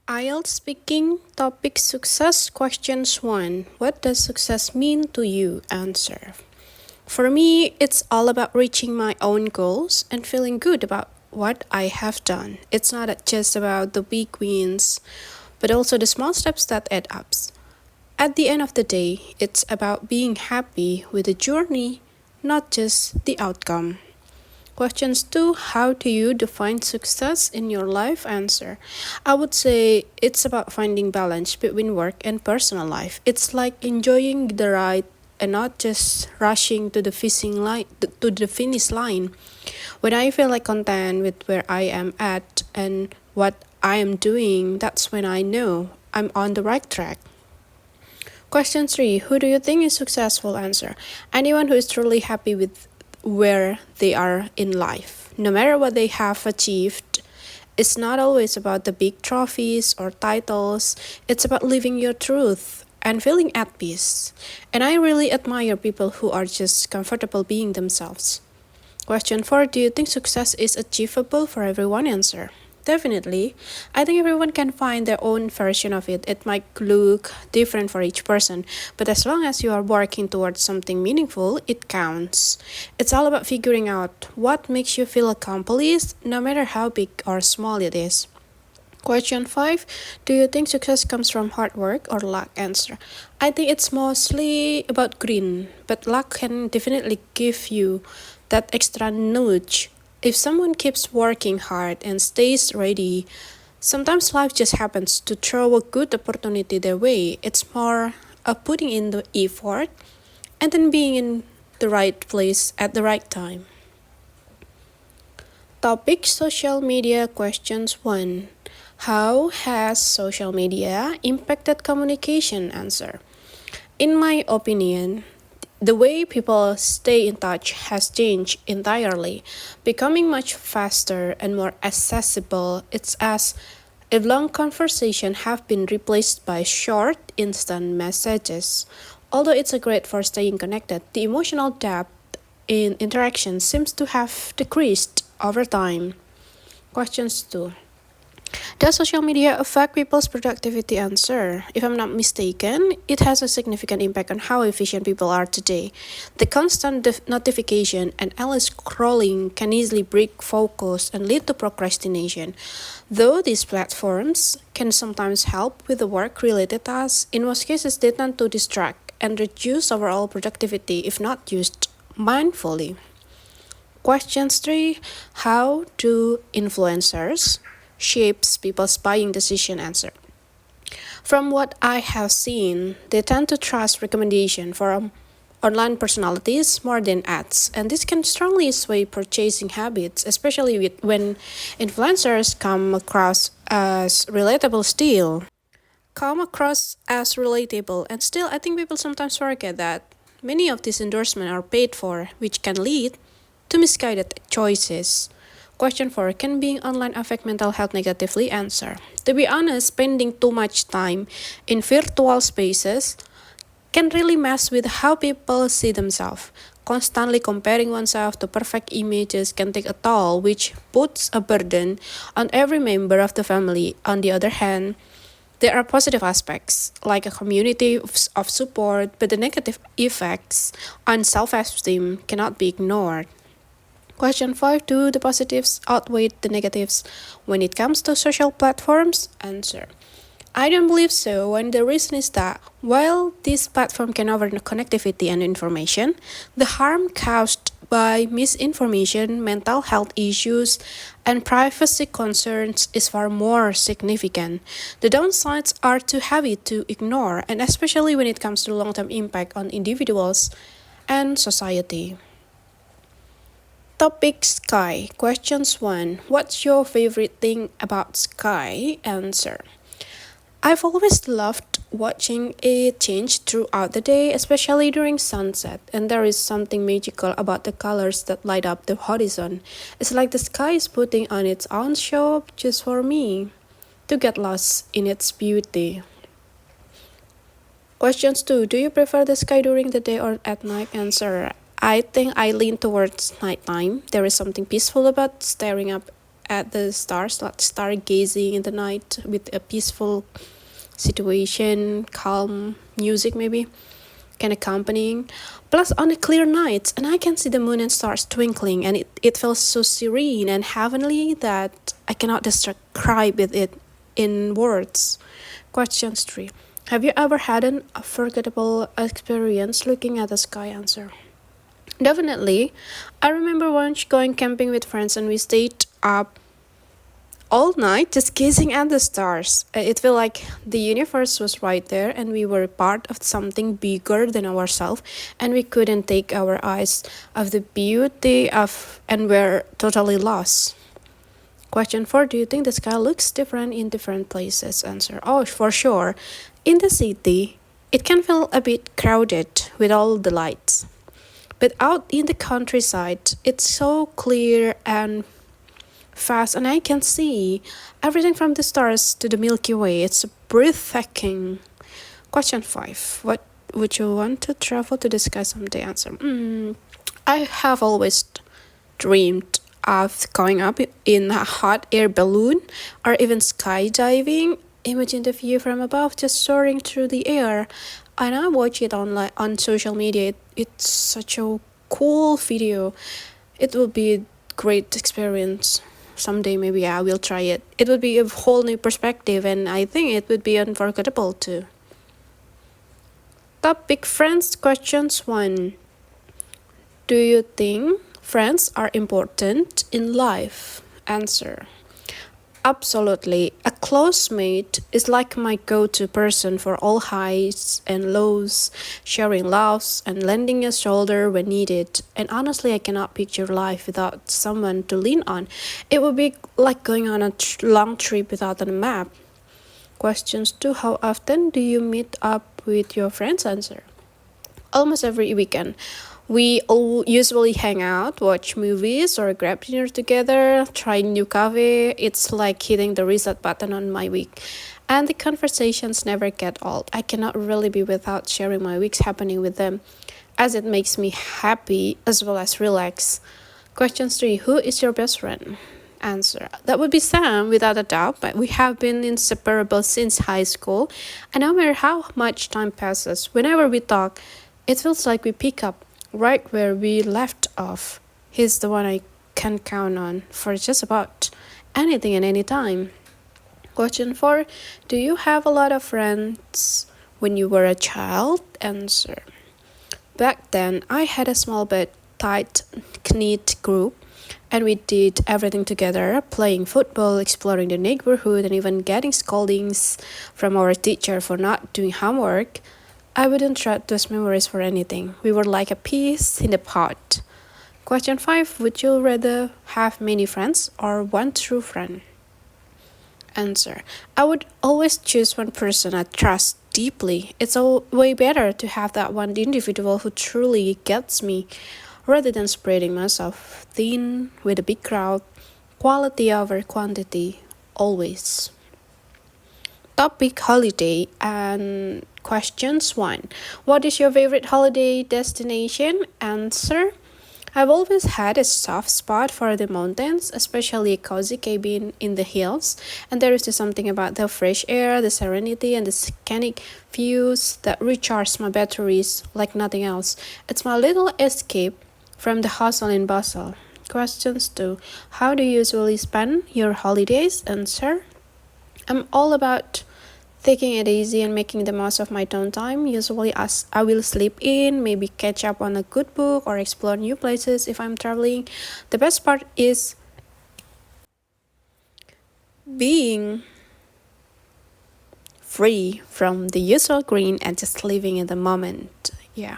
IELTS speaking topic success questions 1. What does success mean to you? Answer. For me, it's all about reaching my own goals and feeling good about what I have done. It's not just about the big wins, but also the small steps that add up. At the end of the day, it's about being happy with the journey, not just the outcome. Questions 2. How do you define success in your life? Answer. I would say it's about finding balance between work and personal life. It's like enjoying the ride and not just rushing to the finish line. When I feel like content with where I am at and what I am doing, that's when I know I'm on the right track. Question 3. Who do you think is successful? Answer. Anyone who is truly happy with where they are in life. No matter what they have achieved, it's not always about the big trophies or titles. It's about living your truth and feeling at peace. And I really admire people who are just comfortable being themselves. Question 4. Do you think success is achievable for everyone? Answer. Definitely. I think everyone can find their own version of it. It might look different for each person, but as long as you are working towards something meaningful, it counts. It's all about figuring out what makes you feel accomplished, no matter how big or small it is. Question 5. Do you think success comes from hard work or luck? Answer. I think it's mostly about green, but luck can definitely give you that extra nudge. If someone keeps working hard and stays ready, sometimes life just happens to throw a good opportunity their way. It's more of putting in the effort and then being in the right place at the right time. Topic social media questions 1. How has social media impacted communication? Answer. In my opinion, the way people stay in touch has changed entirely, becoming much faster and more accessible. It's as if long conversations have been replaced by short, instant messages. Although it's a great for staying connected, the emotional depth in interaction seems to have decreased over time. Questions 2. Does social media affect people's productivity? Answer. If I'm not mistaken, it has a significant impact on how efficient people are today. The constant notification and endless scrolling can easily break focus and lead to procrastination. Though these platforms can sometimes help with the work-related tasks, in most cases they tend to distract and reduce overall productivity if not used mindfully. Questions 3. How do influencers shapes people's buying decision? Answer. From what I have seen, they tend to trust recommendation from online personalities more than ads, and this can strongly sway purchasing habits, especially when influencers come across as relatable, and still I think people sometimes forget that many of these endorsements are paid for, which can lead to misguided choices. Question 4. Can being online affect mental health negatively? Answer. To be honest, spending too much time in virtual spaces can really mess with how people see themselves. Constantly comparing oneself to perfect images can take a toll, which puts a burden on every member of the family. On the other hand, there are positive aspects, like a community of support, but the negative effects on self-esteem cannot be ignored. Question 5. Do the positives outweigh the negatives when it comes to social platforms? Answer. I don't believe so, and the reason is that while this platform can offer connectivity and information, the harm caused by misinformation, mental health issues, and privacy concerns is far more significant. The downsides are too heavy to ignore, and especially when it comes to long-term impact on individuals and society. Topic sky. Questions 1. What's your favorite thing about sky? Answer. I've always loved watching it change throughout the day, especially during sunset, and there is something magical about the colors that light up the horizon. It's like the sky is putting on its own show just for me to get lost in its beauty. Questions 2. Do you prefer the sky during the day or at night? Answer. I think I lean towards nighttime. There is something peaceful about staring up at the stars, like stargazing in the night with a peaceful situation, calm music maybe, can accompanying. Plus on a clear night, and I can see the moon and stars twinkling, and it feels so serene and heavenly that I cannot describe it in words. Question 3. Have you ever had an unforgettable experience looking at the sky? Answer. Definitely. I remember once going camping with friends and we stayed up all night just gazing at the stars. It felt like the universe was right there and we were part of something bigger than ourselves, and we couldn't take our eyes off the beauty of and were totally lost. Question 4. Do you think the sky looks different in different places? Answer. Oh, for sure. In the city, it can feel a bit crowded with all the lights. But out in the countryside, it's so clear and fast, and I can see everything from the stars to the Milky Way. It's breathtaking. Question 5. What would you want to travel to the sky someday? Answer. I have always dreamed of going up in a hot air balloon or even skydiving. Imagine the view from above just soaring through the air. And I watch it on social media. It's such a cool video. It will be a great experience. Someday maybe I will try it. It would be a whole new perspective, and I think it would be unforgettable too. Topic friends questions 1. Do you think friends are important in life? Answer. Absolutely. A close mate is like my go-to person for all highs and lows, sharing laughs and lending a shoulder when needed. And honestly, I cannot picture life without someone to lean on. It would be like going on a long trip without a map. Questions 2. How often do you meet up with your friends? Answer. Almost every weekend. We all usually hang out, watch movies, or grab dinner together, try new cafe. It's like hitting the reset button on my week. And the conversations never get old. I cannot really be without sharing my weeks happening with them, as it makes me happy as well as relax. Question 3. Who is your best friend? Answer. That would be Sam, without a doubt, but we have been inseparable since high school, and no matter how much time passes, whenever we talk, it feels like we pick up right where we left off. He's the one I can count on for just about anything and anytime. Question 4. Do you have a lot of friends when you were a child? Answer. Back then, I had a small but tight-knit group, and we did everything together, playing football, exploring the neighborhood, and even getting scoldings from our teacher for not doing homework. I wouldn't trade those memories for anything. We were like a piece in the pot. Question 5. Would you rather have many friends or one true friend? Answer. I would always choose one person I trust deeply. It's way better to have that one individual who truly gets me, rather than spreading myself thin with a big crowd. Quality over quantity, always. Topic holiday and questions 1. What is your favorite holiday destination? Answer. I've always had a soft spot for the mountains, especially a cozy cabin in the hills, and there is just something about the fresh air, the serenity, and the scenic views that recharge my batteries like nothing else. It's my little escape from the hustle and bustle. Questions 2. How do you usually spend your holidays? Answer. I'm all about taking it easy and making the most of my downtime. Usually I will sleep in, maybe catch up on a good book or explore new places if I'm traveling. The best part is being free from the usual grind and just living in the moment. Yeah,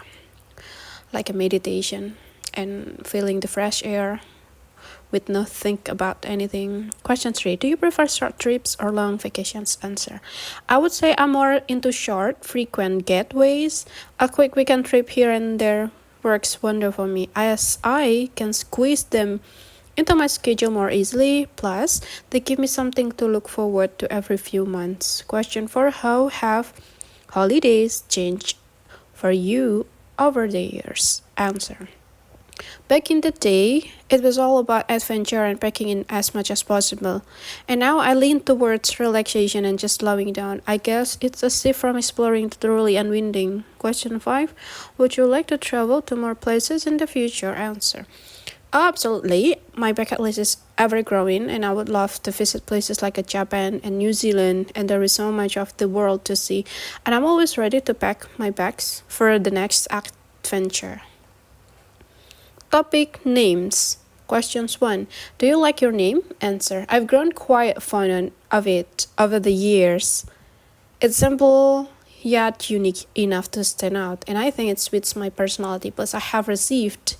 like a meditation and feeling the fresh air with no think about anything. Question 3. Do you prefer short trips or long vacations? Answer. I would say I'm more into short, frequent getaways. A quick weekend trip here and there works wonder for me, as I can squeeze them into my schedule more easily. Plus, they give me something to look forward to every few months. Question 4. How have holidays changed for you over the years? Answer. Back in the day, it was all about adventure and packing in as much as possible. And now I lean towards relaxation and just slowing down. I guess it's a shift from exploring to truly unwinding. Question 5. Would you like to travel to more places in the future? Answer. Absolutely. My bucket list is ever growing, and I would love to visit places like Japan and New Zealand, and there is so much of the world to see. And I'm always ready to pack my bags for the next adventure. Topic names. Questions 1. Do you like your name? Answer. I've grown quite fond of it over the years. It's simple yet unique enough to stand out, and I think it suits my personality. Plus, I have received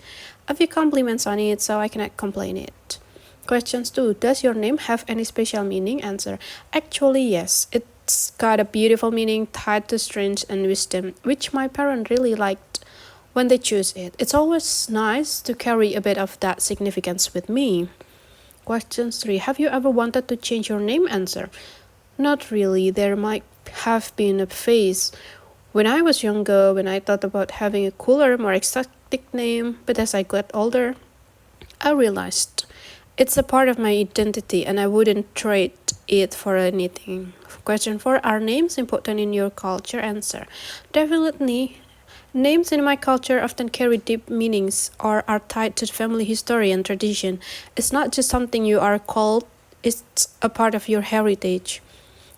a few compliments on it, so I cannot complain it. Questions 2. Does your name have any special meaning? Answer. Actually, yes. It's got a beautiful meaning tied to strength and wisdom, which my parents really liked when they choose it. It's always nice to carry a bit of that significance with me. Question 3. Have you ever wanted to change your name? Answer. Not really. There might have been a phase when I was younger when I thought about having a cooler, more exotic name, but as I got older, I realized it's a part of my identity and I wouldn't trade it for anything. Question 4. Are names important in your culture? Answer. Definitely. Names in my culture often carry deep meanings or are tied to family history and tradition. It's not just something you are called, it's a part of your heritage.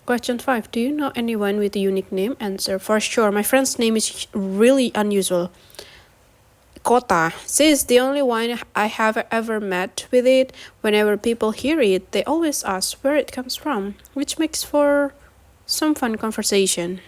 Question 5. Do you know anyone with a unique name? Answer. For sure. My friend's name is really unusual. Kota. She is the only one I have ever met with it. Whenever people hear it, they always ask where it comes from, which makes for some fun conversation.